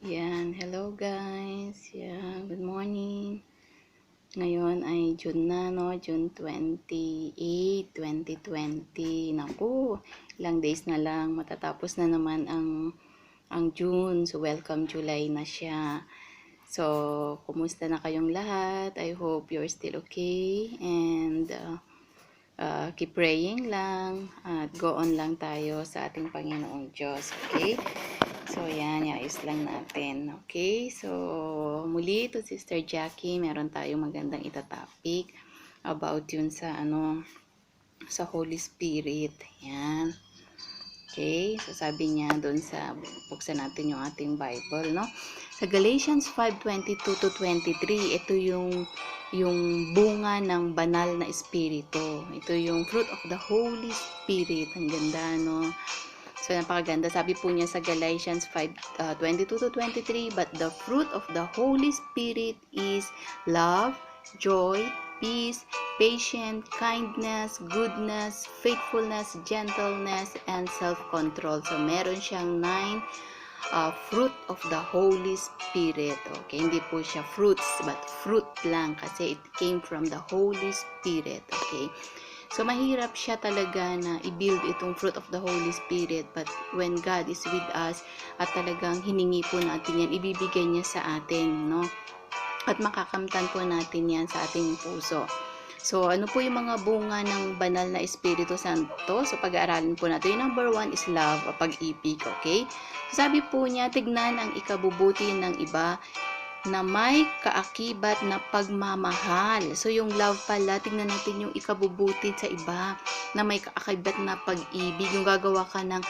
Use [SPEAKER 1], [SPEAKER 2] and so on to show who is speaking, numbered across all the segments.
[SPEAKER 1] Yan, hello guys. Yeah, good morning. Ngayon ay June na, no? June 28, 2020. Naku, ilang days na lang. Matatapos na naman ang June. So, welcome July na siya. So, kumusta na kayong lahat? I hope you're still okay. And, keep praying lang. At go on lang tayo sa ating Panginoong Diyos. Okay? So, yan, iayos lang natin. Okay? So, muli ito, Sister Jackie, meron tayong magandang itatopic about yun sa, sa Holy Spirit. Yan. Okay? So, sabi niya doon sa, buksan natin yung ating Bible, no? Sa Galatians 5:22 to 23, ito yung bunga ng banal na espiritu. Ito yung fruit of the Holy Spirit. Ang ganda, no? So, napakaganda. Sabi po niya sa Galatians 5:22 to 23, but the fruit of the Holy Spirit is love, joy, peace, patience, kindness, goodness, faithfulness, gentleness, and self-control. So, meron siyang 9 fruit of the Holy Spirit. Okay, hindi po siya fruits, but fruit lang kasi it came from the Holy Spirit. Okay. So, mahirap siya talaga na i-build itong fruit of the Holy Spirit. But when God is with us at talagang hiningi po natin yan, ibibigay niya sa atin, no? At makakamtan po natin yan sa ating puso. So, ano po yung mga bunga ng banal na Espiritu Santo? So, pag-aaralin po natin. Yung number 1 is love, o pag-ibig, okay? So, sabi po niya, tignan ang ikabubuti ng iba na may kaakibat na pagmamahal. So, yung love pala, tingnan natin yung ikabubuti sa iba na may kaakibat na pag-ibig. Yung gagawa ka ng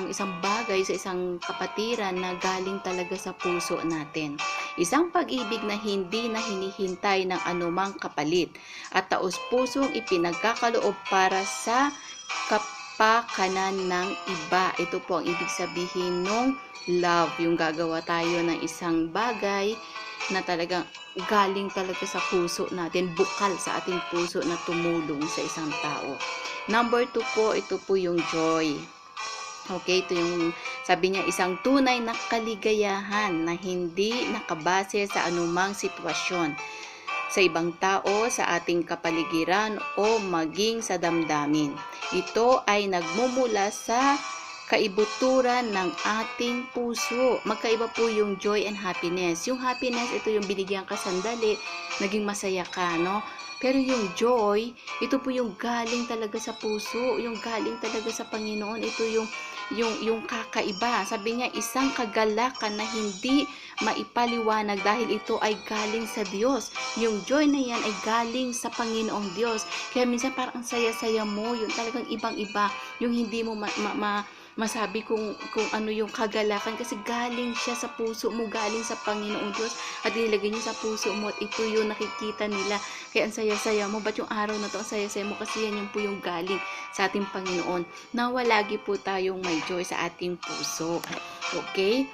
[SPEAKER 1] isang bagay sa isang kapatiran na galing talaga sa puso natin. Isang pag-ibig na hindi na hinihintay ng anumang kapalit at taos-pusong ipinagkakaloob para sa kapakanan ng iba. Ito po ang ibig sabihin ng love, yung gagawa tayo ng isang bagay na talagang galing talaga sa puso natin, bukal sa ating puso na tumulong sa isang tao. Number 2 po, ito po yung joy. Okay, ito yung sabi niya, isang tunay na kaligayahan na hindi nakabase sa anumang sitwasyon sa ibang tao, sa ating kapaligiran o maging sa damdamin. Ito ay nagmumula sa kaibuturan ng ating puso. Magkaiba po yung joy and happiness. Yung happiness, ito yung binigyan ka sandali, naging masaya ka, no? Pero yung joy, ito po yung galing talaga sa puso, yung galing talaga sa Panginoon. Ito yung kakaiba. Sabi niya, isang kagalakan na hindi maipaliwanag dahil ito ay galing sa Diyos. Yung joy na yan ay galing sa Panginoong Diyos. Kaya minsan parang ang saya-saya mo, yung talagang ibang-iba, yung hindi mo masabi kung ano yung kagalakan kasi galing siya sa puso mo, galing sa Panginoong Diyos at nilagay niya sa puso mo at ito yung nakikita nila. Kaya ang saya-saya mo, ba't yung araw na to ang saya-saya mo kasi yan yung po yung galing sa ating Panginoon. Nawa lagi po tayong may joy sa ating puso. Okay?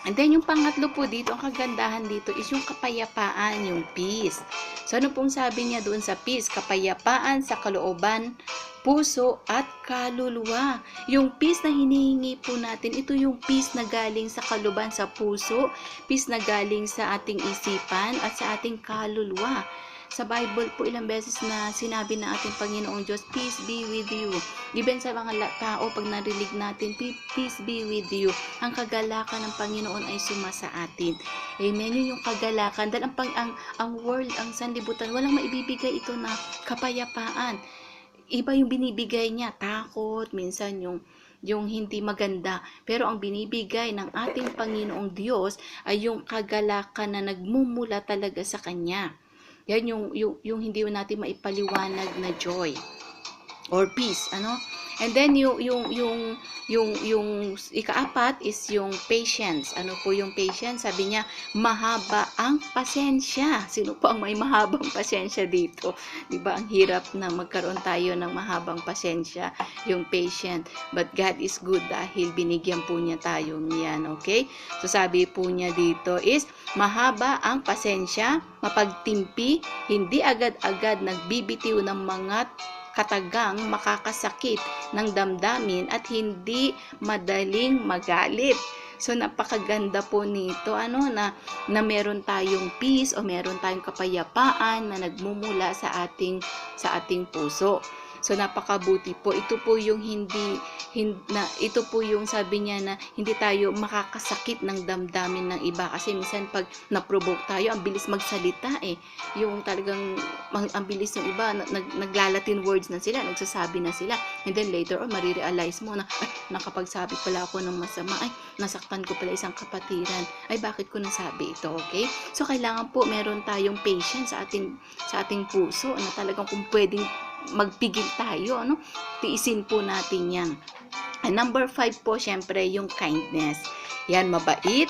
[SPEAKER 1] And then yung pangatlo po dito, ang kagandahan dito is yung kapayapaan, yung peace. So ano pong sabi niya doon sa peace? Kapayapaan sa kalooban, puso at kaluluwa. Yung peace na hinihingi po natin, ito yung peace na galing sa kalooban, sa puso, peace na galing sa ating isipan at sa ating kaluluwa. Sa Bible po ilang beses na sinabi ng ating Panginoong Diyos, peace be with you. Even sa mga tao, pag narinig natin, peace be with you. Ang kagalakan ng Panginoon ay sumasa atin. Amen. Yun yung kagalakan. Dahil ang world, ang sanlibutan, walang maibibigay ito na kapayapaan. Iba yung binibigay niya, takot, minsan yung hindi maganda. Pero ang binibigay ng ating Panginoong Diyos ay yung kagalakan na nagmumula talaga sa Kanya. Yan yung hindi natin maipaliwanag na joy or peace, ano? And then yung ikaapat is yung patience. Ano po yung patience? Sabi niya, mahaba ang pasensya. Sino po ang may mahabang pasensya dito? 'Di ba? Ang hirap na magkaroon tayo ng mahabang pasensya, yung patient. But God is good dahil binigyan po niya tayo niyan, okay? So sabi po niya dito is mahaba ang pasensya, mapagtimpi, hindi agad-agad nagbibitiw ng mga katagang makakasakit ng damdamin at hindi madaling magalit. So napakaganda po nito na meron tayong peace o meron tayong kapayapaan na nagmumula sa ating puso. So napakabuti po. Ito po yung ito po yung sabi niya na hindi tayo makakasakit ng damdamin ng iba, kasi minsan pag na-provoke tayo, ang bilis magsalita yung talagang ang bilis ng iba, naglalatin words na sila, nagsasabi na sila, and then later on marirealize mo na nakapagsabi pala ako ng masama, nasaktan ko pala isang kapatiran, bakit ko nasabi ito, okay? So kailangan po meron tayong patience sa ating puso na talagang kung pwedeng magpigil tayo, tiisin po natin yan. And number 5 po, syempre, yung kindness. Yan, mabait,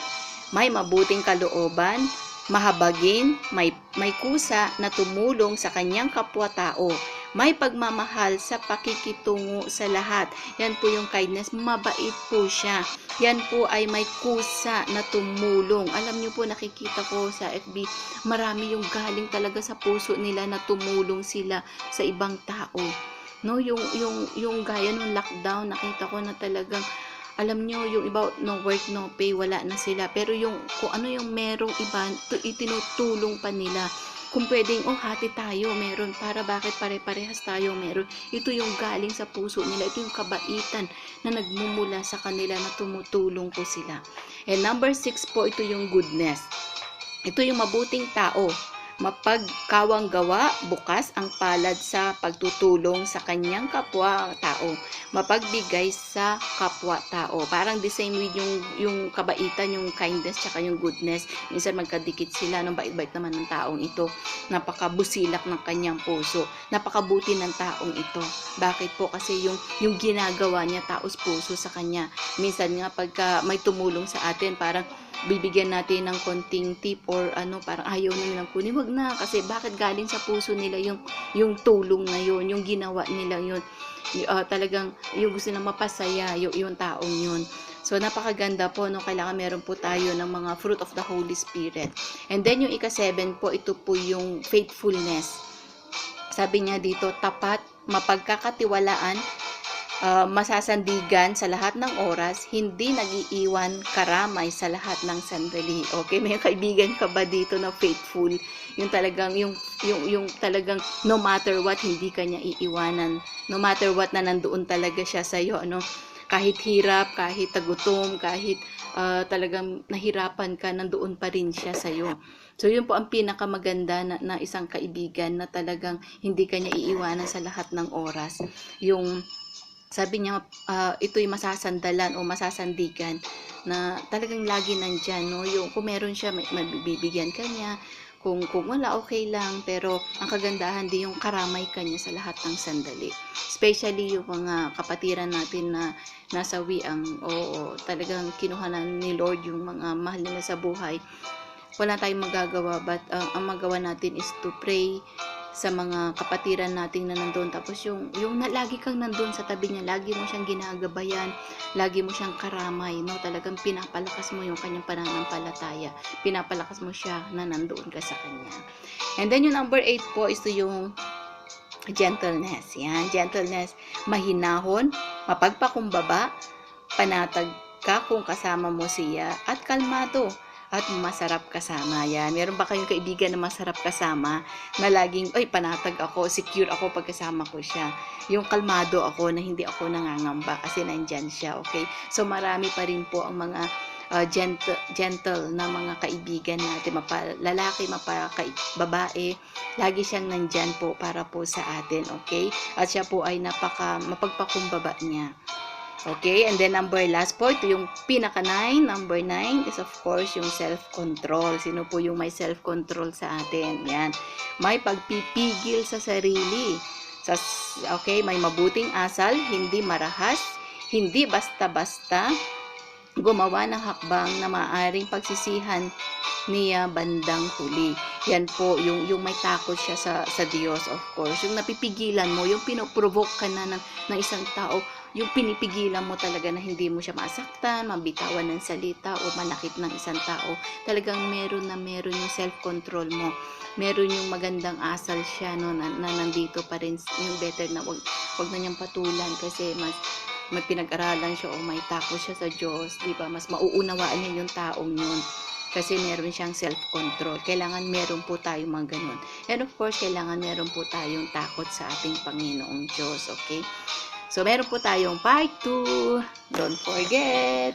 [SPEAKER 1] may mabuting kalooban, mahabagin, may kusa na tumulong sa kanyang kapwa-tao, may pagmamahal sa pakikitungo sa lahat. Yan po yung kindness, mabait po siya. Yan po ay may kusa na tumulong. Alam niyo po, nakikita ko sa FB, marami yung galing talaga sa puso nila na tumulong sila sa ibang tao. Yung gaya nung lockdown, nakita ko na talagang, alam nyo, yung iba no work, no pay, wala na sila. Pero kung ano yung merong iba, itinutulong pa nila. Kung pwedeng, hati tayo, meron. Para bakit pare-parehas tayo meron. Ito yung galing sa puso nila. Ito yung kabaitan na nagmumula sa kanila na tumutulong po sila. And number 6 po, ito yung goodness. Ito yung mabuting tao. Mapagkawang gawa, bukas ang palad sa pagtutulong sa kanyang kapwa-tao, mapagbigay sa kapwa-tao. Parang the same with yung kabaitan, yung kindness, tsaka yung goodness. Minsan magkadikit sila, ng bait-bait naman ng taong ito. Napakabusilak ng kanyang puso. Napakabuti ng taong ito. Bakit po? Kasi yung ginagawa niya, taos puso sa kanya. Minsan nga, pagka may tumulong sa atin, parang bibigyan natin ng konting tip or parang ayaw na nilang kunin, wag na, kasi bakit galing sa puso nila yung tulong na yun, yung ginawa nila yun, talagang yung gusto na mapasaya yung taong yun. So napakaganda po, kailangan meron po tayo ng mga fruit of the Holy Spirit. And then yung ika-7 po, ito po yung faithfulness. Sabi niya dito, tapat, mapagkakatiwalaan, masasandigan sa lahat ng oras, hindi nag-iiwan karamay sa lahat ng sandali. Okay, may kaibigan ka ba dito na faithful? Yung talagang yung talagang no matter what, hindi ka niya iiwanan. No matter what, na nandoon talaga siya sa iyo, kahit hirap, kahit tagutom, kahit talagang nahirapan ka, nandoon pa rin siya sa iyo. So yun po ang pinakamaganda na isang kaibigan, na talagang hindi ka niya iiwanan sa lahat ng oras. Yung sabi niya, ito'y masasandalan o masasandigan, na talagang lagi nandyan, yung kung meron siya, mabibigyan ka niya, kung wala, okay lang, pero ang kagandahan din yung karamay ka niya sa lahat ng sandali. Especially yung mga kapatiran natin na nasa wiang, talagang kinuhanan ni Lord yung mga mahal nila sa buhay. Wala tayong magagawa, but ang magawa natin is to pray sa mga kapatiran nating na nandun. Tapos yung lagi kang nandun sa tabi niya, lagi mo siyang ginagabayan, lagi mo siyang karamay, talagang pinapalakas mo yung kanyang pananampalataya, pinapalakas mo siya na nandoon ka sa kanya. And then yung number 8 po is yung gentleness. Yan, gentleness, mahinahon, mapagpakumbaba, panatag ka kung kasama mo siya, at kalmado at masarap kasama. Yan. Meron ba kayong kaibigan na masarap kasama, na laging, panatag ako, secure ako pag kasama ko siya. Yung kalmado ako, na hindi ako nangangamba kasi nandyan siya, okay? So marami pa rin po ang mga gentle na mga kaibigan natin, lalaki, babae, lagi siyang nandyan po para po sa atin, okay? At siya po ay mapagpakumbaba niya. Okay, and then last po, ito yung pinaka-9. Number 9 is of course yung self-control. Sino po yung may self-control sa atin? Yan. May pagpipigil sa sarili. Okay, may mabuting asal, hindi marahas, hindi basta-basta gumawa ng hakbang na maaaring pagsisihan niya bandang huli. Yan po, yung may takot siya sa Diyos, of course. Yung napipigilan mo, yung pinoprovoke ka na ng isang tao, yung pinipigilan mo talaga na hindi mo siya masaktan, mabitawan ng salita o manakit ng isang tao. Talagang meron yung self-control mo. Meron yung magandang asal siya, na nandito pa rin. Yung better na wag na niyang patulan, kasi may pinag-aralan siya o may takot siya sa Diyos, di ba? Mas mauunawaan niya yung taong yun. Kasi meron siyang self-control. Kailangan meron po tayong mga ganun. And of course, kailangan meron po tayong takot sa ating Panginoong Diyos, okay? So, meron po tayong part 2. Don't forget.